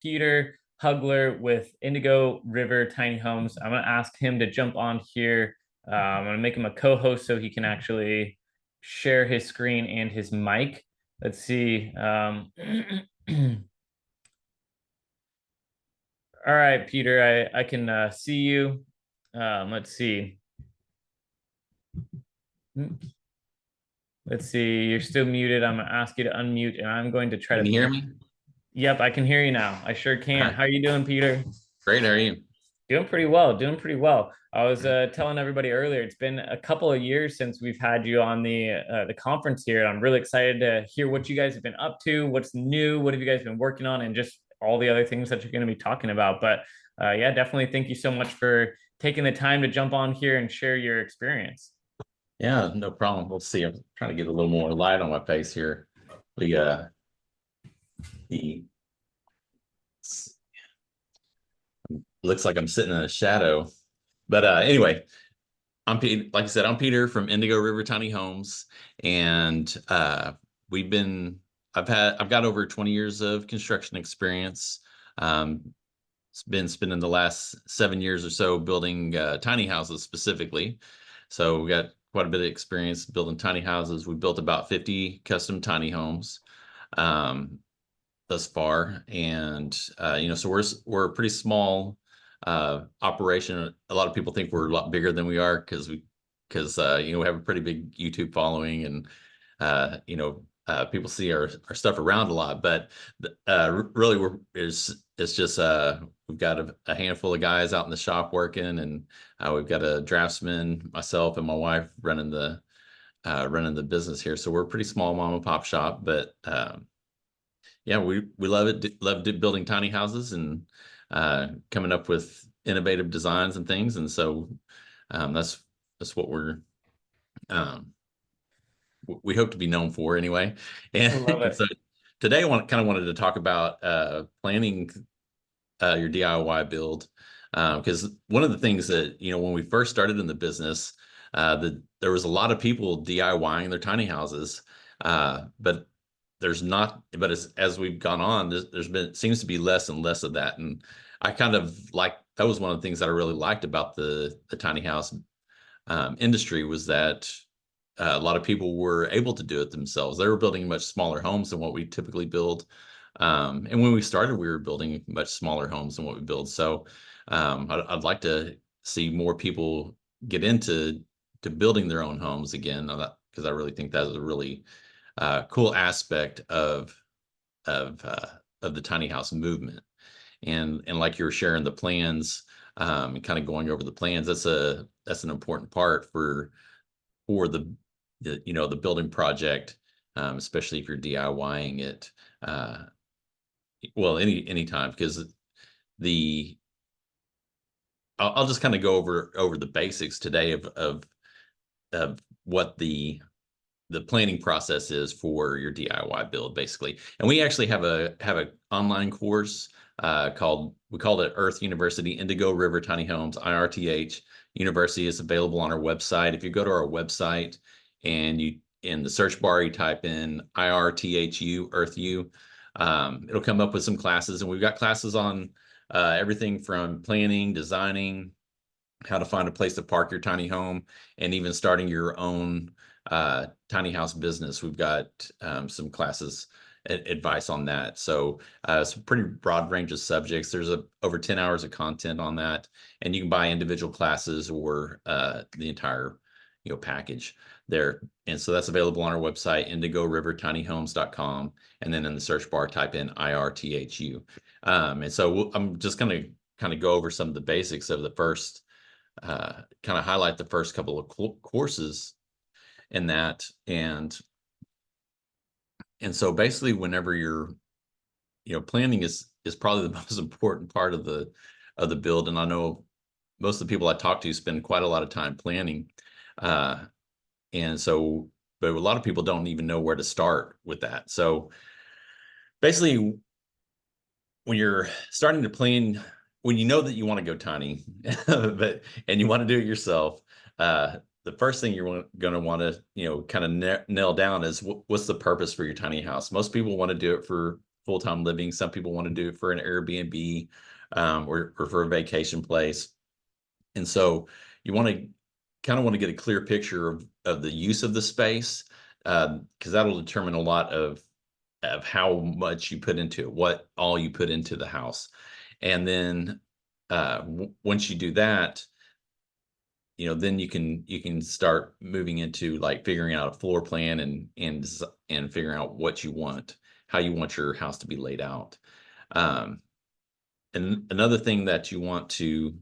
Peter Huggler with Indigo River Tiny Homes. I'm going to ask him to jump on here. I'm going to make him a co-host so he can actually share his screen and his mic. Let's see. All right, Peter, I can see you. Let's see. Let's see. You're still muted. I'm going to ask you to unmute, and I'm going to try Can to. you hear me? Yep, I can hear you now. I sure can. Right. How are you doing, Peter? Great. How are you? Doing pretty well. Doing pretty well. I was telling everybody earlier, it's been a couple of years since we've had you on the conference here, and I'm really excited to hear what you guys have been up to, what's new, what have you guys been working on, and just all the other things that you're going to be talking about. But yeah, definitely thank you so much for taking the time to jump on here and share your experience. Yeah, no problem. Let's see. I'm trying to get a little more light on my face here. We the looks like I'm sitting in a shadow. But anyway, I'm Pete. Like I said, I'm Peter from Indigo River Tiny Homes, and I've got over 20 years of construction experience. It's been spending the last 7 years or so building tiny houses specifically. So we got quite a bit of experience building tiny houses. We built about 50 custom tiny homes um, thus far, and so we're a pretty small operation. A lot of people think we're a lot bigger than we are because we have a pretty big YouTube following, and people see our stuff around a lot. But really, it's just we've got a handful of guys out in the shop working, and we've got a draftsman, myself, and my wife running the business here. So we're a pretty small mom and pop shop, but yeah, we love it. Love building tiny houses and coming up with innovative designs and things. And so that's what um, we hope to be known for anyway. I love And it. so today wanted to talk about planning your DIY build, because one of the things that when we first started in the business, there was a lot of people DIYing their tiny houses, but there's not. But as we've gone on, there's been seems to be less and less of that, and I kind of like that was one of the things that I really liked about the tiny house industry was that a lot of people were able to do it themselves. They were building much smaller homes than what we typically build. And when we started, we were building much smaller homes than what we build. So I'd like to see more people get into building their own homes again, because I really think that is a really cool aspect of uh, of the tiny house movement. And like you were sharing the plans, and kind of going over the plans, that's an important part for the building project, especially if you're DIYing it. Well, any time, because the I'll just kind of go over the basics today of what the planning process is for your DIY build, basically. And we actually have a online course we called it Earth University Indigo River Tiny Homes, IRTH University. Is available on our website. If you go to our website and you in the search bar you type in IRTHU Earth U, it'll come up with some classes, and we've got classes on everything from planning, designing, how to find a place to park your tiny home, and even starting your own tiny house business. We've got some classes advice on that. So it's a pretty broad range of subjects. There's over 10 hours of content on that, and you can buy individual classes or the entire package there. And so that's available on our website, indigorivertinyhomes.com, and then in the search bar type in IRTHU. And so I'm just going to kind of go over some of the basics of the first, kind of highlight the first couple of courses in that. And so basically, whenever you're planning is probably the most important part of the build. And I know most of the people I talk to spend quite a lot of time planning, and so but a lot of people don't even know where to start with that. So basically, when you're starting to plan, when you know that you want to go tiny, and you want to do it yourself, the first thing you're going to want to, kind of nail down is what's the purpose for your tiny house. Most people want to do it for full-time living. Some people want to do it for an Airbnb, or for a vacation place. And so you want to kind of want to get a clear picture of the use of the space, because that'll determine a lot of how much you put into it, what all you put into the house. And then once you do that, then you can start moving into like figuring out a floor plan and figuring out what you want, how you want your house to be laid out. Um, and another thing that you want to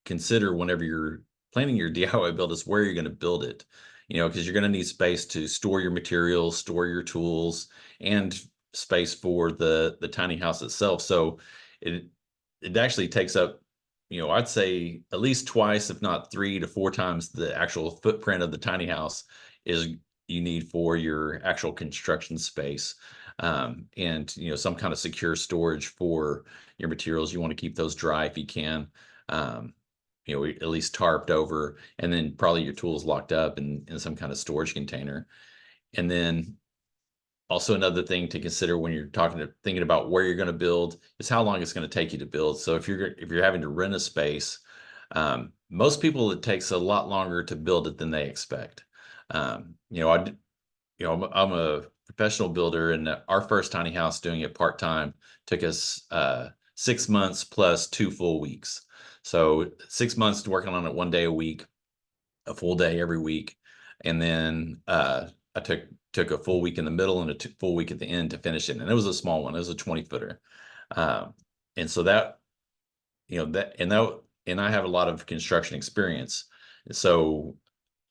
consider whenever you're planning your DIY build is where you're going to build it. Because you're going to need space to store your materials, store your tools, and space for the tiny house itself. So it it actually takes up, I'd say at least twice, if not 3 to 4 times the actual footprint of the tiny house is you need for your actual construction space. And some kind of secure storage for your materials. You want to keep those dry if you can. Um, at least tarped over, and then probably your tools locked up in some kind of storage container. And then also another thing to consider when you're thinking about where you're going to build is how long it's going to take you to build. So if you're having to rent a space, most people, it takes a lot longer to build it than they expect. I'm a professional builder, and our first tiny house, doing it part time, took us 6 months plus 2 full weeks. So 6 months working on it 1 day a week, a full day every week, and then I took a full week in the middle and a full week at the end to finish it. And it was a small one; it was a 20-footer. And so that and I have a lot of construction experience. So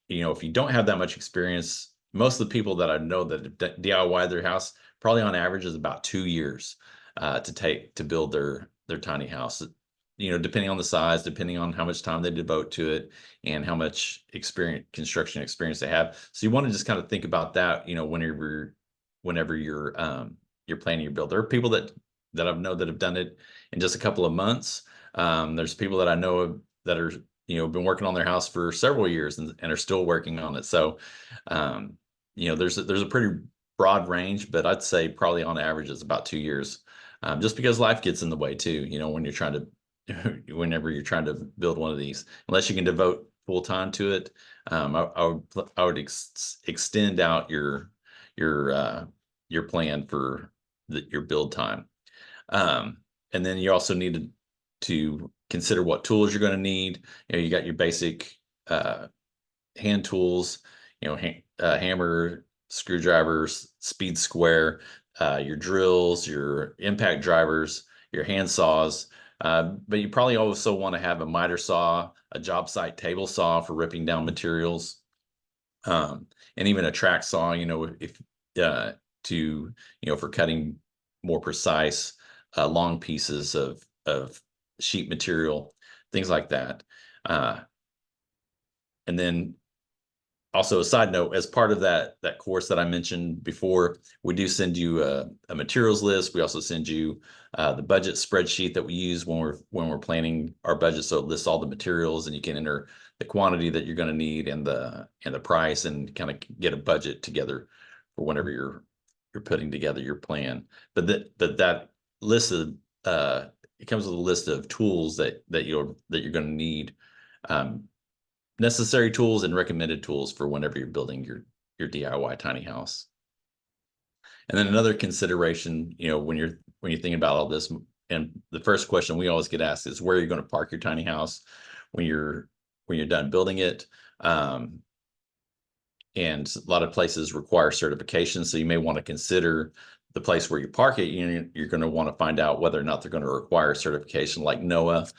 if you don't have that much experience, most of the people that I know that have DIY their house, probably on average is about 2 years to build their tiny house. Depending on the size, depending on how much time they devote to it, and how much construction experience they have. So you want to just kind of think about that, whenever you're planning your build. There are people that I know that have done it in just a couple of months. There's people that I know that are been working on their house for several years and are still working on it. So there's a pretty broad range, but I'd say probably on average it's about 2 years, just because life gets in the way too, when you're trying to whenever you're trying to build one of these, unless you can devote full time to it. I would extend out your plan for your build time. And then you also need to consider what tools you're going to need. You got your basic hand tools, hammer, screwdrivers, speed square, your drills, your impact drivers, your hand saws. But you probably also want to have a miter saw, a job site table saw for ripping down materials, and even a track saw, if for cutting more precise long pieces of sheet material, things like that. And then also, a side note, as part of that course that I mentioned before, we do send you a materials list. We also send you the budget spreadsheet that we use when we're planning our budget. So it lists all the materials, and you can enter the quantity that you're going to need and the price, and kind of get a budget together for whenever you're putting together your plan. But that list of it comes with a list of tools that you're going to need. Necessary tools and recommended tools for whenever you're building your DIY tiny house. And then another consideration, when you're thinking about all this, and the first question we always get asked is where you're going to park your tiny house when you're done building it. And a lot of places require certification, so you may want to consider the place where you park it. You're going to want to find out whether or not they're going to require certification like NOAA,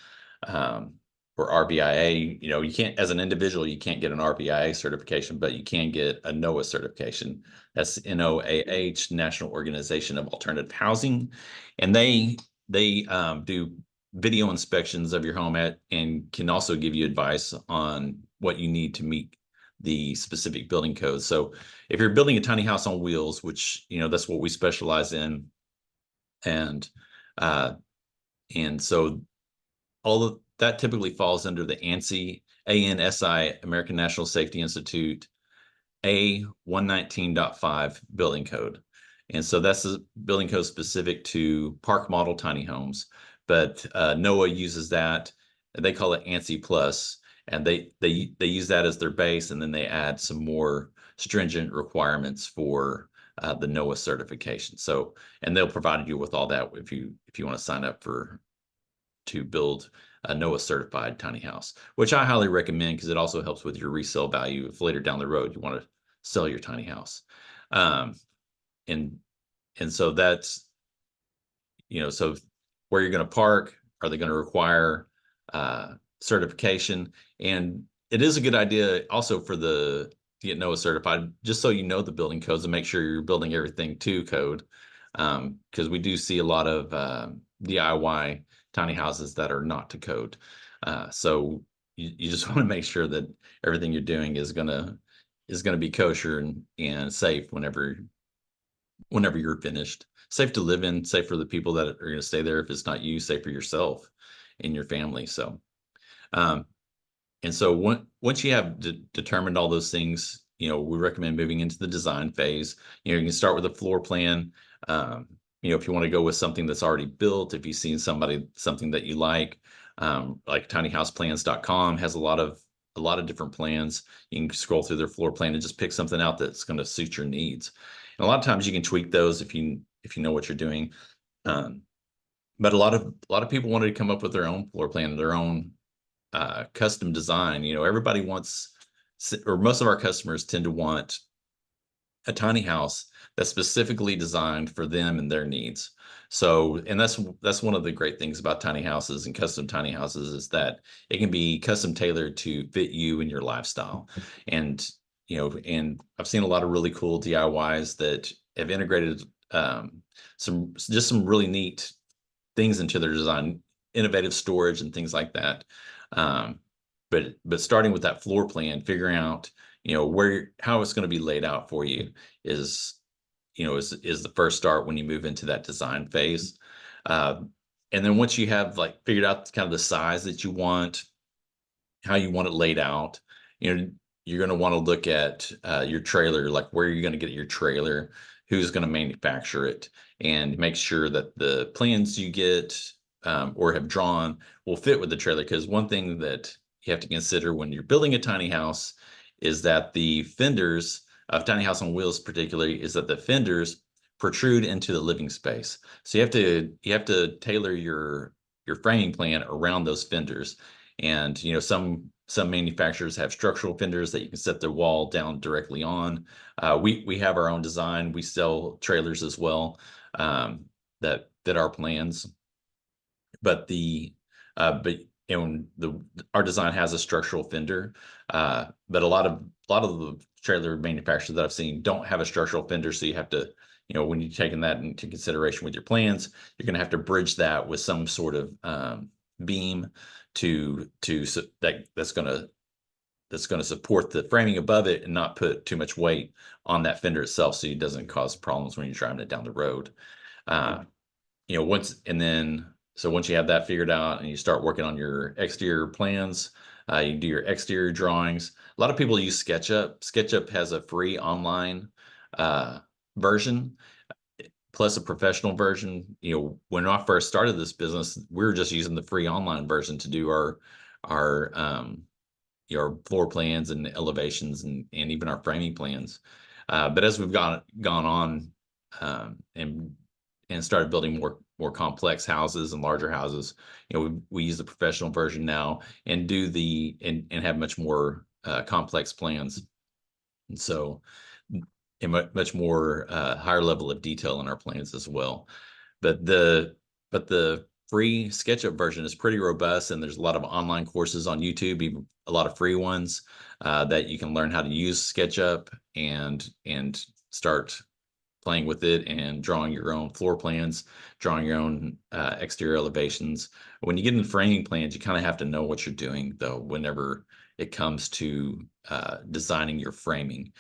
or RBIA. You can't, as an individual, you can't get an RBIA certification, but you can get a NOAA certification. That's NOAH, National Organization of Alternative Housing. And they do video inspections of your home and can also give you advice on what you need to meet the specific building codes. So if you're building a tiny house on wheels, which, that's what we specialize in, and so all of that typically falls under the ANSI, ANSI, American National Safety Institute, A119.5 building code. And so that's a building code specific to park model tiny homes. But NOAA uses that. They call it ANSI Plus, and they use that as their base, and then they add some more stringent requirements for the NOAA certification. So, and they'll provide you with all that if you want to sign up to build a NOAA certified tiny house, which I highly recommend because it also helps with your resale value if later down the road you want to sell your tiny house. Um, and and so that's, so where you're going to park, are they going to require certification? And it is a good idea also to get NOAA certified, just so you know the building codes and make sure you're building everything to code. Because we do see a lot of DIY tiny houses that are not to code. So you just want to make sure that everything you're doing is gonna be kosher and safe whenever you're finished. Safe to live in, safe for the people that are going to stay there. If it's not you, safe for yourself and your family. So, um, and so once you have determined all those things, we recommend moving into the design phase. You can start with a floor plan. Um, if you want to go with something that's already built, if you've seen something that you like tinyhouseplans.com has a lot of different plans. You can scroll through their floor plan and just pick something out that's going to suit your needs. And a lot of times you can tweak those if you know what you're doing. Um, but a lot of people wanted to come up with their own floor plan, their own custom design. Everybody wants, or most of our customers tend to want a tiny house that's specifically designed for them and their needs. So, and that's one of the great things about tiny houses and custom tiny houses is that it can be custom tailored to fit you and your lifestyle. And and I've seen a lot of really cool DIYs that have integrated some really neat things into their design, innovative storage and things like that. Um, but starting with that floor plan, figuring out how it's going to be laid out for you is is the first start when you move into that design phase. Uh, and then once you have like figured out kind of the size that you want, how you want it laid out, you're going to want to look at your trailer, like where you're going to get your trailer, who's going to manufacture it, and make sure that the plans you get or have drawn will fit with the trailer. Because one thing that you have to consider when you're building a tiny house is that the fenders of tiny house on wheels, particularly, is that the fenders protrude into the living space. So you have to tailor your framing plan around those fenders. And some manufacturers have structural fenders that you can set the wall down directly on. We have our own design. We sell trailers as well that fit our plans. But our design has a structural fender. But a lot of the trailer manufacturers that I've seen don't have a structural fender, so you have to, when you're taking that into consideration with your plans, you're going to have to bridge that with some sort of beam that's going to support the framing above it and not put too much weight on that fender itself, so it doesn't cause problems when you're driving it down the road. Uh, once you have that figured out and you start working on your exterior plans, you do your exterior drawings. A lot of people use SketchUp. SketchUp has a free online version plus a professional version. When I first started this business, we were just using the free online version to do our floor plans and elevations and even our framing plans. But as we've gone on and started building more complex houses and larger houses, we use the professional version now and and have much more complex plans. And so a much more higher level of detail in our plans as well. But the free SketchUp version is pretty robust, and there's a lot of online courses on YouTube, even a lot of free ones that you can learn how to use SketchUp and start playing with it and drawing your own floor plans, drawing your own exterior elevations. When you get into framing plans, you kind of have to know what you're doing, though, whenever it comes to designing your framing.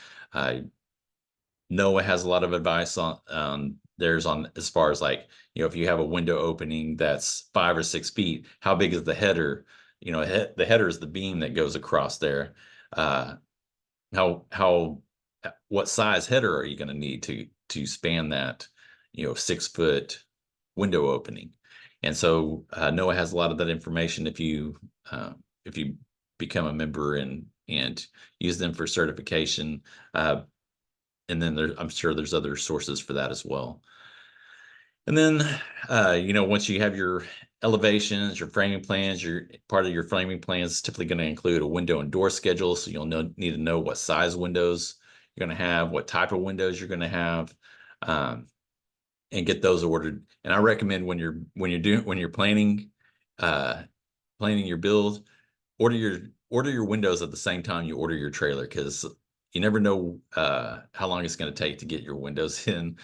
NOAA has a lot of advice on theirs on as far as like, if you have a window opening that's 5 or 6 feet, how big is the header? The header is the beam that goes across there. How what size header are you going to need to span that, 6-foot window opening. And so NOAA has a lot of that information if you become a member and use them for certification. Uh, and then I'm sure there's other sources for that as well. And then, once you have your elevations, your framing plans, your part of your framing plans is typically going to include a window and door schedule. So you'll need to know what size windows you're going to have, what type of windows you're going to have, um, and get those ordered. And I recommend when you're uh, planning your build, order your windows at the same time you order your trailer, because you never know how long it's going to take to get your windows in.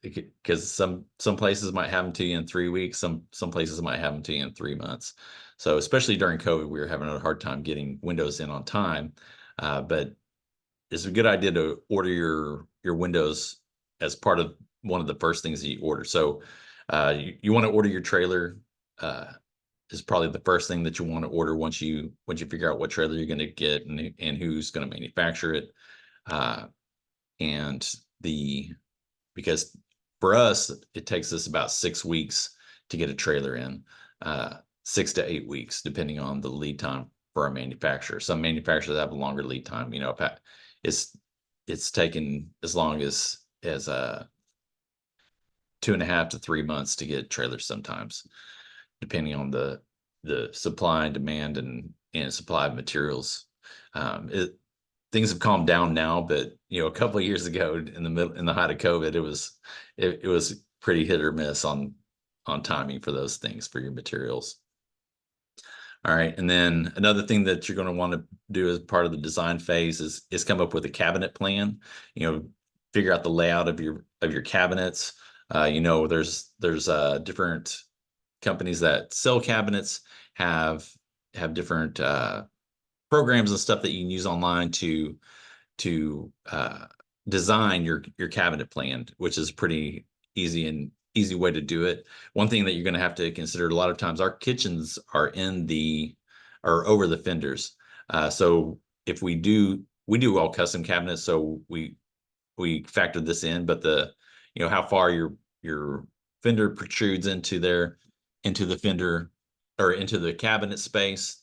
Because some places might have them to you in 3 weeks, some places might have them to you in 3 months. So especially during COVID, we were having a hard time getting windows in on time. But it's a good idea to order your windows as part of one of the first things that you order. So you want to order your trailer. Is probably the first thing that you want to order once you figure out what trailer you're going to get and who's going to manufacture it. Uh, and because for us, it takes us about 6 weeks to get a trailer in, 6 to 8 weeks, depending on the lead time for our manufacturer. Some manufacturers have a longer lead time. It's it's taken as long as 2.5 to 3 months to get trailers sometimes, depending on the supply and demand and supply of materials. Things have calmed down now, but a couple of years ago, in the height of COVID, it was pretty hit or miss on timing for those things for your materials. All right, and then another thing that you're going to want to do as part of the design phase is come up with a cabinet plan. Figure out the layout of your cabinets. There's different companies that sell cabinets have different programs and stuff that you can use online to design your cabinet plan, which is pretty easy way to do it. One thing that you're going to have to consider, a lot of times our kitchens are over the fenders. So if we do all custom cabinets, so we factor this in, but how far your fender protrudes into the fender or into the cabinet space,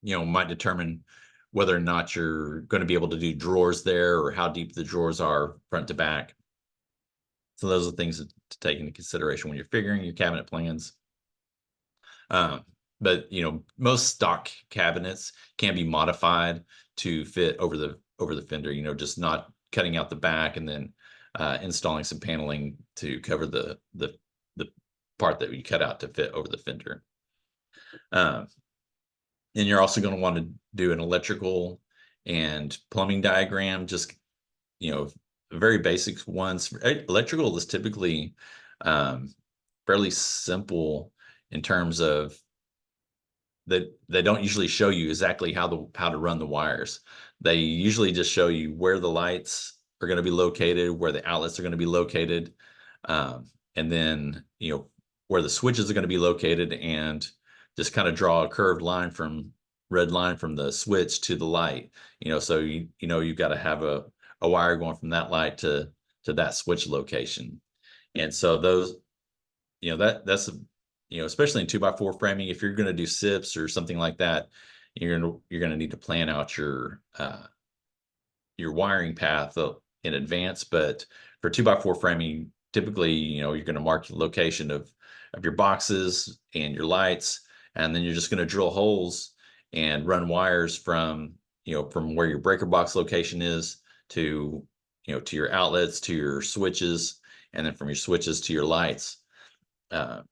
might determine whether or not you're going to be able to do drawers there, or how deep the drawers are front to back. So those are things to take into consideration when you're figuring your cabinet plans. But most stock cabinets can be modified to fit over the fender. Just not cutting out the back and then installing some paneling to cover the part that we cut out to fit over the fender. And you're also going to want to do an electrical and plumbing diagram. Just very basic ones. Electrical is typically fairly simple in terms of that they don't usually show you exactly how to run the wires. They usually just show you where the lights are going to be located, where the outlets are going to be located, and then where the switches are going to be located, and just kind of draw a curved red line from the switch to the light. So you've got to have a wire going from that light to that switch location. And so those, that's especially in 2x4 framing, if you're going to do SIPs or something like that, you're going to need to plan out your wiring path in advance. But for 2x4 framing, typically, you're going to mark the location of your boxes and your lights, and then you're just going to drill holes and run wires from where your breaker box location is to your outlets, to your switches, and then from your switches to your lights. So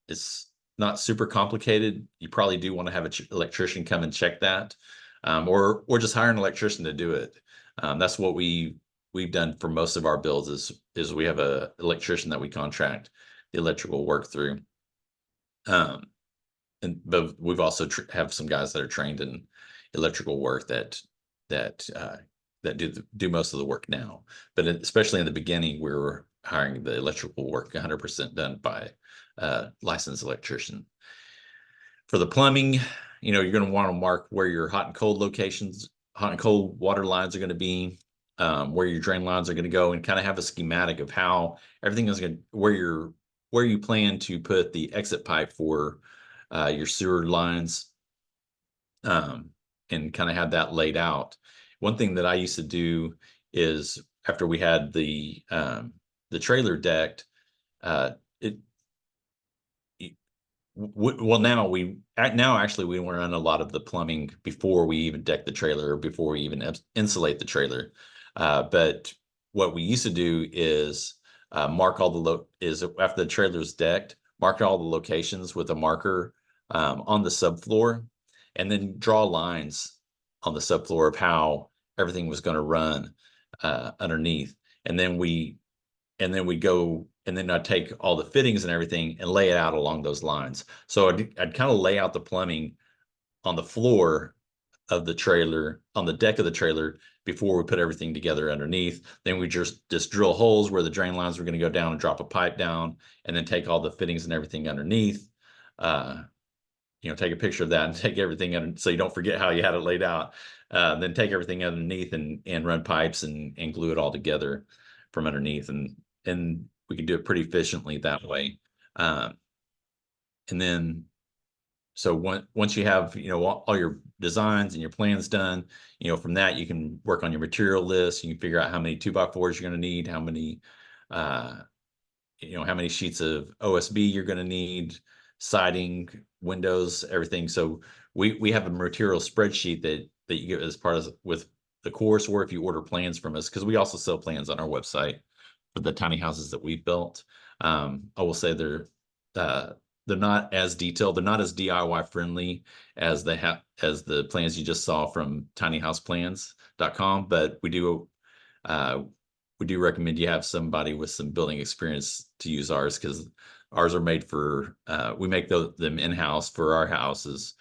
it's not super complicated. You probably do want to have an electrician come and check that, or just hire an electrician to do it. That's what we've done for most of our builds is we have a electrician that we contract the electrical work through. But we've also have some guys that are trained in electrical work that do most of the work now. But especially in the beginning, we were hiring the electrical work 100% done by licensed electrician. For the plumbing, you're going to want to mark where your hot and cold water lines are going to be. where your drain lines are going to go, and kind of have a schematic of how everything is going to, where you plan to put the exit pipe for your sewer lines, um, and kind of have that laid out. One thing that I used to do is, after we had the trailer decked, it well, now actually we run a lot of the plumbing before we even deck the trailer, or before we even insulate the trailer. But what we used to do is mark all the is after the trailer's decked, mark all the locations with a marker on the subfloor, and then draw lines on the subfloor of how everything was going to run underneath. And then we go, and then I'd take all the fittings and everything and lay it out along those lines. So I'd kind of lay out the plumbing on the floor of the trailer, on the deck of the trailer, before we put everything together underneath. Then we just drill holes where the drain lines were going to go down, and drop a pipe down, and then take all the fittings and everything underneath. Take a picture of that and take everything under, so you don't forget how you had it laid out. Then take everything underneath and run pipes and glue it all together from underneath, and we can do it pretty efficiently that way. And then, so once you have, all your designs and your plans done, from that you can work on your material list. You can figure out how many 2x4s you're going to need, how many how many sheets of OSB you're going to need, siding, windows, everything. So we have a material spreadsheet that you get as part of with the course, or if you order plans from us, because we also sell plans on our website for the tiny houses that we've built. I will say they're not as detailed, they're not as DIY friendly as the plans you just saw from tinyhouseplans.com, but uh, we do recommend you have somebody with some building experience to use ours, because ours are made for, we make them in-house for our houses,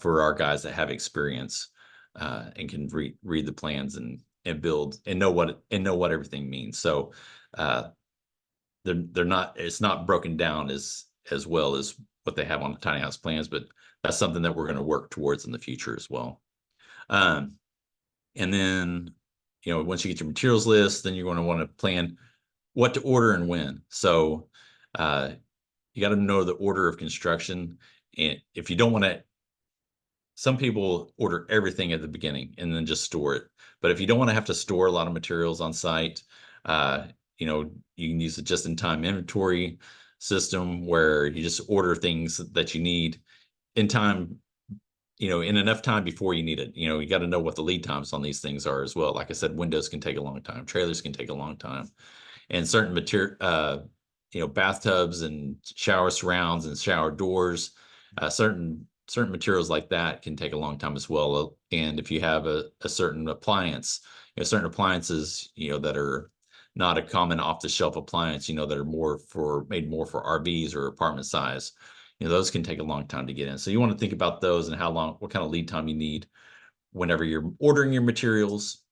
for our guys that have experience, and can read the plans and build and know what everything means. So they're not, it's not broken down as well as what they have on the tiny house plans, but that's something that we're going to work towards in the future as well. And then, once you get your materials list, then you're going to want to plan what to order and when. So you got to know the order of construction. And if you don't want to, some people order everything at the beginning and then just store it. But if you don't want to have to store a lot of materials on site, you can use a just-in-time inventory system where you just order things that you need in time, in enough time before you need it. You got to know what the lead times on these things are as well. Like I said, windows can take a long time, trailers can take a long time, and certain material, bathtubs and shower surrounds and shower doors, certain materials like that can take a long time as well. And if you have a certain appliance, certain appliances, that are not a common off-the-shelf appliance, that are made more for RVs or apartment size, those can take a long time to get in. So you want to think about those and what kind of lead time you need whenever you're ordering your materials,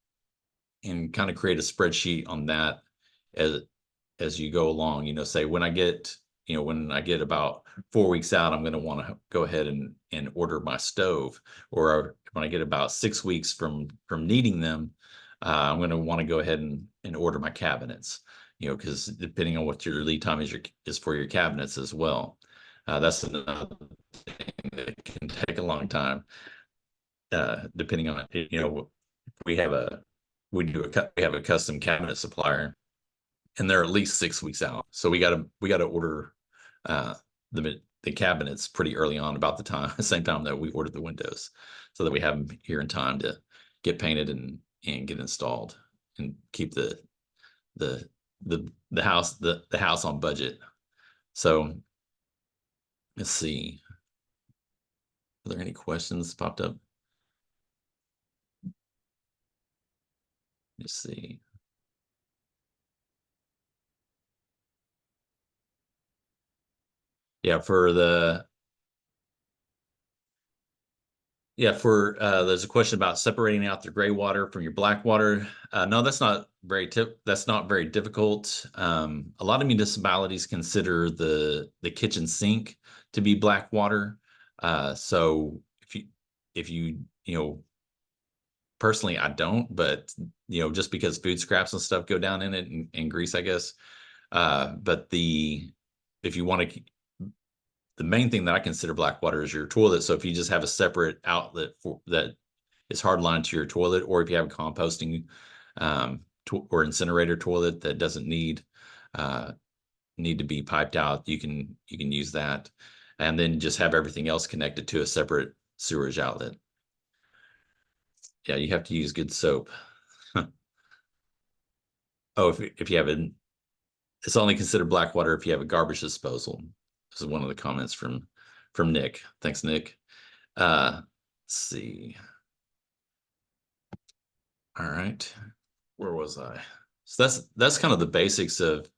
and kind of create a spreadsheet on that as you go along. Say when I get about 4 weeks out, I'm going to want to go ahead and order my stove, or when I get about 6 weeks from needing them, I'm going to want to go ahead and order my cabinets, because depending on what your lead time is for your cabinets as well. That's another thing that can take a long time, depending on, we have we have a custom cabinet supplier, and they're at least 6 weeks out. So we gotta order the cabinets pretty early on, about the same time that we order the windows, so that we have them here in time to get painted and get installed, and keep the house on budget. So let's see. Are there any questions popped up? Let's see. Yeah, there's a question about separating out the gray water from your black water. No, that's not very difficult. A lot of municipalities consider the kitchen sink to be black water. So if you personally, I don't, but just because food scraps and stuff go down in it and grease, I guess. But if you want to, the main thing that I consider black water is your toilet. So if you just have a separate outlet for that is hardlined to your toilet, or if you have a composting or incinerator toilet that doesn't uh, need to be piped out, you can use that, and then just have everything else connected to a separate sewerage outlet. Yeah, you have to use good soap. Oh, if you have it's only considered black water if you have a garbage disposal. This is one of the comments from Nick. Thanks, Nick. Let's see. All right, where was I? So that's kind of the basics of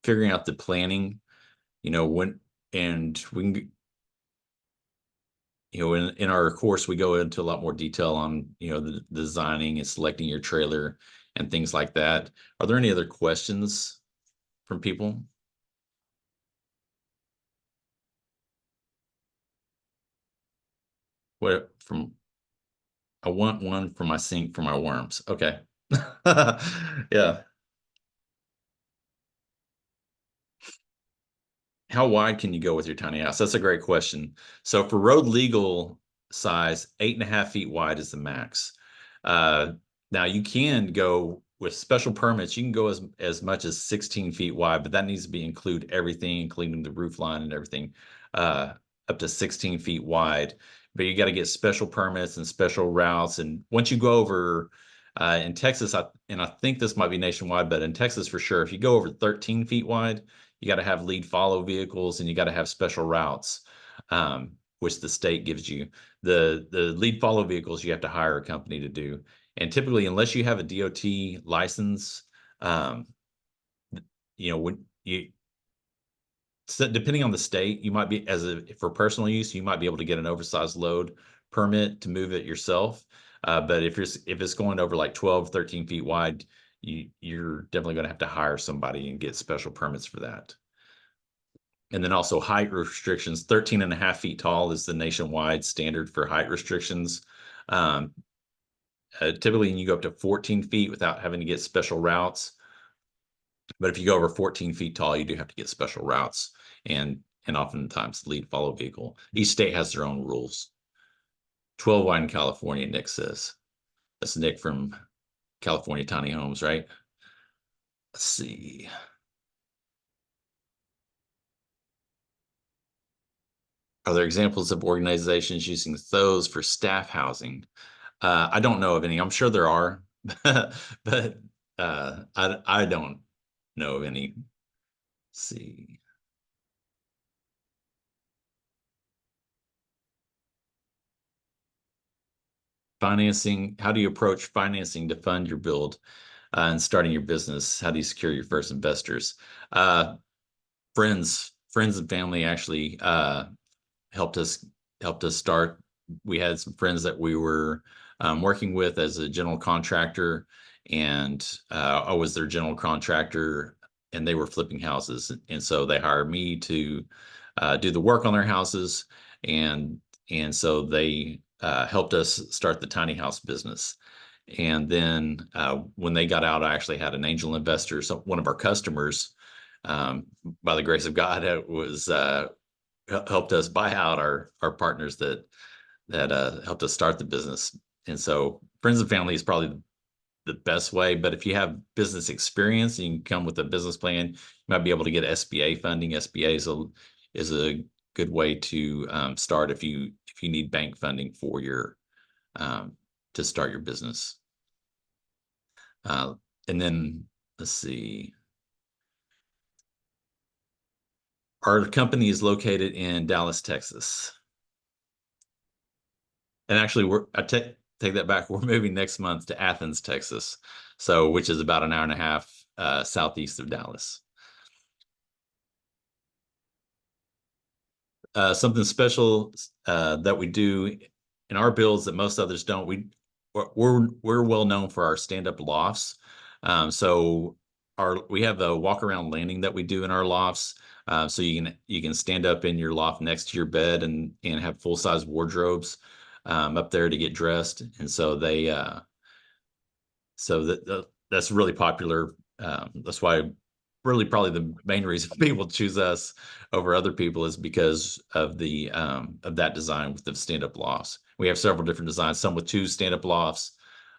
figuring out the planning. When and we can in our course we go into a lot more detail on the designing and selecting your trailer and things like that. Are there any other questions from people? What from I want one for my sink for my worms. Okay. Yeah. How wide can you go with your tiny house? That's a great question. So for road legal size, 8.5 feet wide is the max. Uh, Now you can go with special permits. You can go as much as 16 feet wide, but that needs to be include everything, including the roof line and everything, uh, up to 16 feet wide. But you got to get special permits and special routes. And once you go over in Texas, and I think this might be nationwide, but in Texas for sure, if you go over 13 feet wide, you got to have lead follow vehicles and you got to have special routes, which the state gives you. The lead follow vehicles you have to hire a company to do. And typically, unless you have a DOT license, um, when you so depending on the state, you might be for personal use, you might be able to get an oversized load permit to move it yourself. But if it's going over like 12, 13 feet wide, you're definitely going to have to hire somebody and get special permits for that. And then also height restrictions, 13.5 feet tall is the nationwide standard for height restrictions. Um, Typically, you go up to 14 feet without having to get special routes. But if you go over 14 feet tall, you do have to get special routes and oftentimes lead follow vehicle. Each state has their own rules. 12 wide in California, Nick says. That's Nick from California Tiny Homes, right? Let's see. Are there examples of organizations using those for staff housing? I don't know of any. I'm sure there are, but I don't know of any. Let's see. Financing. How do you approach financing to fund your build and starting your business? How do you secure your first investors? Uh, friends and family actually helped us start. We had some friends that we were working with as a general contractor, and I was their general contractor, and they were flipping houses, and so they hired me to do the work on their houses, and so they helped us start the tiny house business. And then when they got out, I actually had an angel investor. So one of our customers, by the grace of God, it was helped us buy out our partners that helped us start the business. And so friends and family is probably the best way. But if you have business experience and you can come with a business plan, you might be able to get SBA funding. SBA is a good way to start if you need bank funding for your to start your business. And then let's see. Our company is located in Dallas, Texas. And actually, I take that back. We're moving next month to Athens, Texas, so which is about an hour and a half southeast of Dallas. Something special that we do in our builds that most others don't. We're well known for our stand-up lofts. So we have a walk-around landing that we do in our lofts. So you can stand up in your loft next to your bed and have full-size wardrobes. up there to get dressed, and so that's really popular. That's why really probably the main reason people choose us over other people is because of that design with the stand-up lofts. We have several different designs, some with two stand-up lofts,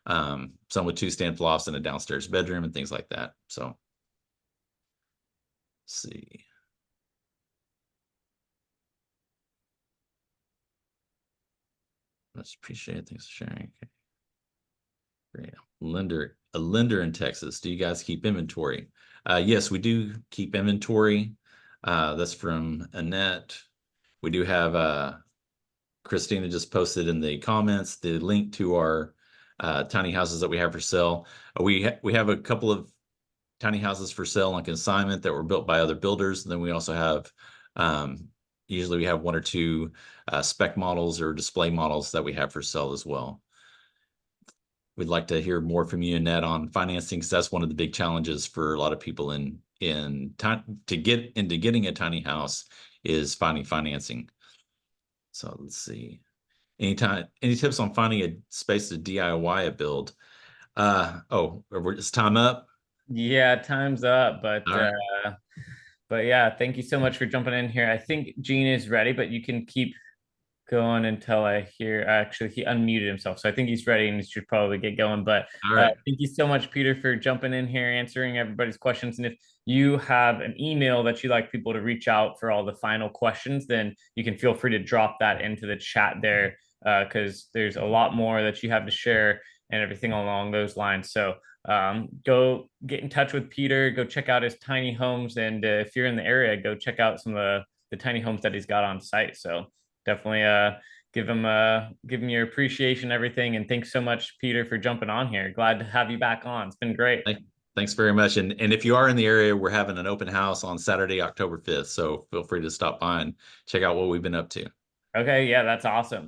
some with two stand-up lofts and a downstairs bedroom and things like that. So let's see. Much appreciate it. Thanks for sharing. Okay. Great. A lender in Texas. Do you guys keep inventory? Yes, we do keep inventory. That's from Annette. We do have Christina just posted in the comments the link to our tiny houses that we have for sale. We have a couple of tiny houses for sale on consignment that were built by other builders. And then we also have usually we have one or two spec models or display models that we have for sale as well. We'd like to hear more from you, Annette, on financing, because that's one of the big challenges for a lot of people to get into getting a tiny house is finding financing. So let's see. Any tips on finding a space to DIY a build? Is time up? Yeah, time's up, All right. but yeah, thank you so much for jumping in here. I think Gene is ready, but you can keep going until I hear. Actually, he unmuted himself, so I think he's ready and he should probably get going. But All right. thank you so much, Peter, for jumping in here, answering everybody's questions. And if you have an email that you'd like people to reach out for all the final questions, then you can feel free to drop that into the chat there, because there's a lot more that you have to share and everything along those lines. So go get in touch with Peter, go check out his tiny homes. And if you're in the area, go check out some of the tiny homes that he's got on site. So definitely give him your appreciation, everything. And thanks so much, Peter, for jumping on here. Glad to have you back on. It's been great. Thanks very much. And if you are in the area, we're having an open house on Saturday, October 5th. So feel free to stop by and check out what we've been up to. Okay, yeah, that's awesome.